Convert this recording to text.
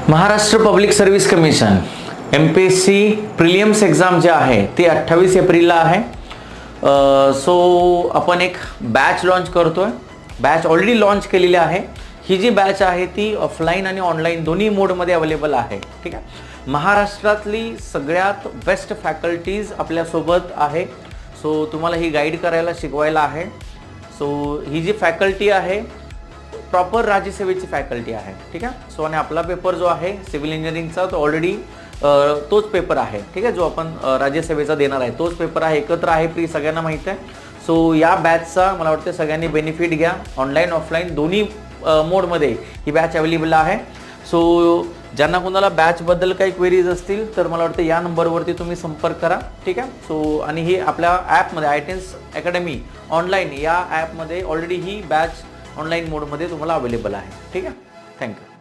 Maharashtra public service commission MPSC prelims exam जे आहे ते 28 एप्रिलला आहे. सो आपण एक बॅच लॉन्च करतोय. बॅच ऑलरेडी लॉन्च केलेली आहे. ही जी बॅच आहे ती ऑफलाईन आणि ऑनलाईन दोन्ही मोडमध्ये अवेलेबल आहे. ठीक आहे. महाराष्ट्रातली सगळ्यात बेस्ट फॅकल्टीज आपल्यासोबत आहे. सो तुम्हाला ही गाईड करायला शिकवायला आहे. सो ही जी फॅकल्टी आहे प्रॉपर राज्यसेवेची फॅकल्टी आहे. ठीक आहे. सो आणि आपला पेपर जो आहे सिव्हिल इंजिनिअरिंगचा तो ऑलरेडी तोच पेपर आहे. ठीक आहे. जो आपण राज्यसेवेचा देणार आहे तोच पेपर आहे. एकत्र आहे प्री सगळ्यांना माहिती आहे. सो या बॅचचा मला वाटतं सगळ्यांनी बेनिफिट घ्या. ऑनलाईन ऑफलाईन दोन्ही मोडमध्ये ही बॅच अवेलेबल आहे. सो ज्यांना कोणाला बॅचबद्दल काही क्वेरीज असतील तर मला वाटतं या नंबरवरती तुम्ही संपर्क करा. ठीक आहे. सो आणि ही आपल्या ॲपमध्ये आयटेन्स अकॅडमी ऑनलाईन या ॲपमध्ये ऑलरेडी ही बॅच ऑनलाईन मोडमध्ये तुम्हाला अवेलेबल आहे. ठीक आहे. थँक्यू.